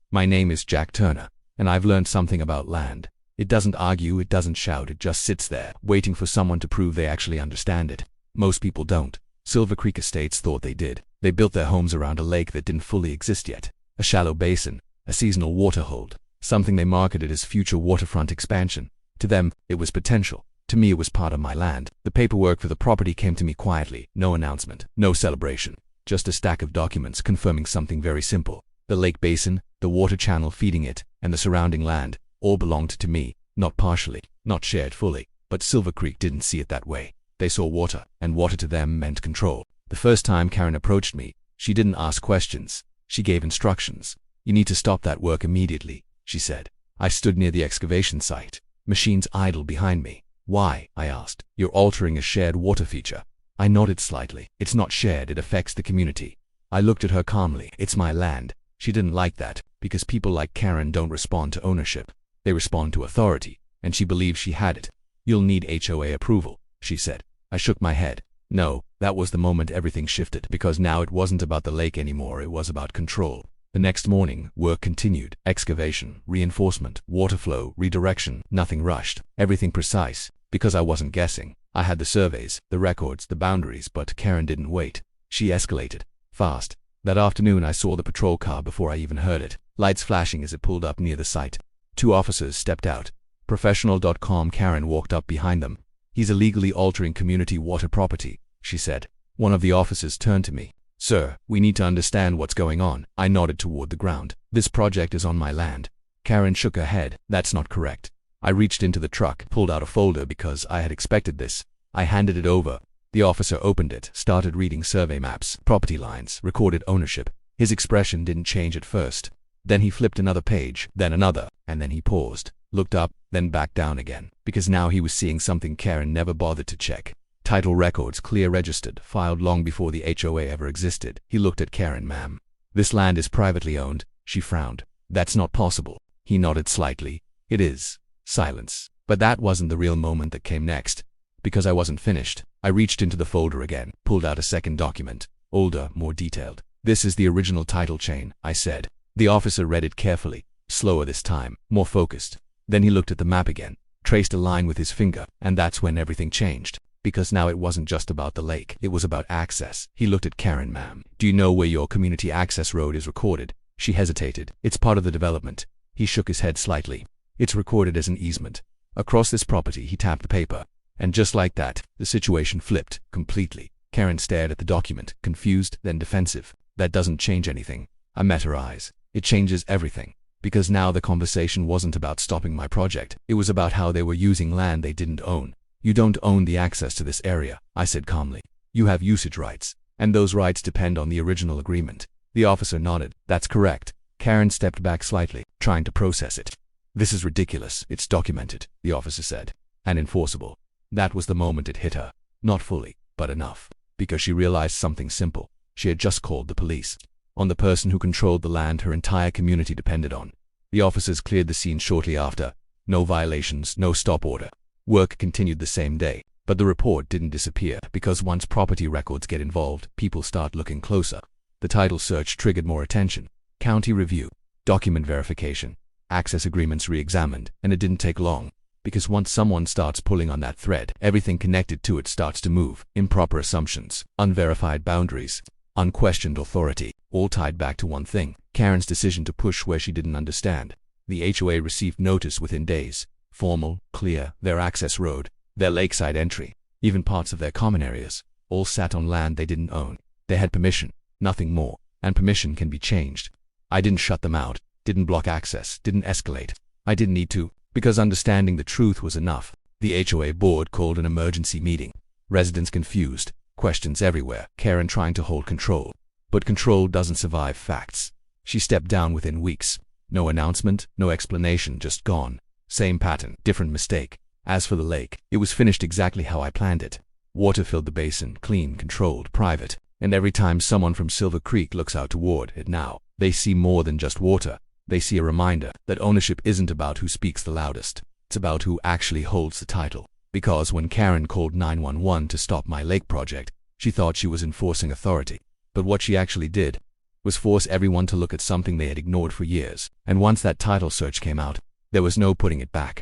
My name is Jack Turner, and I've learned something about land. It doesn't argue, it doesn't shout, it just sits there, waiting for someone to prove they actually understand it. Most people don't. Silver Creek Estates thought they did. They built their homes around a lake that didn't fully exist yet. A shallow basin, a seasonal water hold, something they marketed as future waterfront expansion. To them, it was potential. To me, it was part of my land. The paperwork for the property came to me quietly. No announcement, no celebration. Just a stack of documents confirming something very simple. The lake basin, the water channel feeding it, and the surrounding land, all belonged to me, not partially, not shared fully. But Silver Creek didn't see it that way. They saw water, and water to them meant control. The first time Karen approached me, she didn't ask questions. She gave instructions. "You need to stop that work immediately," she said. I stood near the excavation site. Machines idled behind me. "Why?" I asked. "You're altering a shared water feature." I nodded slightly. "It's not shared, it affects the community." I looked at her calmly. "It's my land." She didn't like that, because people like Karen don't respond to ownership. They respond to authority, and she believed she had it. "You'll need HOA approval," she said. I shook my head. No, that was the moment everything shifted, because now it wasn't about the lake anymore, it was about control. The next morning, work continued. Excavation, reinforcement, water flow, redirection, nothing rushed. Everything precise, because I wasn't guessing. I had the surveys, the records, the boundaries, but Karen didn't wait. She escalated. Fast. That afternoon I saw the patrol car before I even heard it. Lights flashing as it pulled up near the site. 2 officers stepped out. Professional.com. Karen walked up behind them. "He's illegally altering community water property," she said. One of the officers turned to me. "Sir, we need to understand what's going on." I nodded toward the ground. "This project is on my land." Karen shook her head. "That's not correct." I reached into the truck, pulled out a folder because I had expected this. I handed it over. The officer opened it, started reading survey maps, property lines, recorded ownership. His expression didn't change at first. Then he flipped another page, then another, and then he paused, looked up, then back down again, because now he was seeing something Karen never bothered to check. Title records, clear registered, filed long before the HOA ever existed. He looked at Karen. "Ma'am, this land is privately owned." She frowned. "That's not possible." He nodded slightly. "It is." Silence. But that wasn't the real moment that came next. Because I wasn't finished, I reached into the folder again, pulled out a second document. Older, more detailed. "This is the original title chain," I said. The officer read it carefully, slower this time, more focused. Then he looked at the map again, traced a line with his finger, and that's when everything changed. Because now it wasn't just about the lake, it was about access. He looked at Karen. "Ma'am, do you know where your community access road is recorded?" She hesitated. "It's part of the development." He shook his head slightly. "It's recorded as an easement. Across this property." He tapped the paper. And just like that, the situation flipped, completely. Karen stared at the document, confused, then defensive. "That doesn't change anything." I met her eyes. "It changes everything." Because now the conversation wasn't about stopping my project. It was about how they were using land they didn't own. "You don't own the access to this area," I said calmly. "You have usage rights, and those rights depend on the original agreement." The officer nodded. "That's correct." Karen stepped back slightly, trying to process it. "This is ridiculous. It's documented," the officer said. "And enforceable." That was the moment it hit her. Not fully, but enough. Because she realized something simple. She had just called the police. On the person who controlled the land her entire community depended on. The officers cleared the scene shortly after. No violations, no stop order. Work continued the same day. But the report didn't disappear, because once property records get involved, people start looking closer. The title search triggered more attention. County review. Document verification. Access agreements re-examined, and it didn't take long. Because once someone starts pulling on that thread, everything connected to it starts to move. Improper assumptions, unverified boundaries, unquestioned authority, all tied back to one thing: Karen's decision to push where she didn't understand. The HOA received notice within days. Formal, clear, their access road, their lakeside entry, even parts of their common areas, all sat on land they didn't own. They had permission, nothing more, and permission can be changed. I didn't shut them out, didn't block access, didn't escalate. I didn't need to. Because understanding the truth was enough. The HOA board called an emergency meeting. Residents confused, questions everywhere, Karen trying to hold control. But control doesn't survive facts. She stepped down within weeks. No announcement, no explanation, just gone. Same pattern, different mistake. As for the lake, it was finished exactly how I planned it. Water filled the basin, clean, controlled, private. And every time someone from Silver Creek looks out toward it now, they see more than just water. They see a reminder that ownership isn't about who speaks the loudest. It's about who actually holds the title. Because when Karen called 911 to stop my lake project, she thought she was enforcing authority. But what she actually did was force everyone to look at something they had ignored for years. And once that title search came out, there was no putting it back.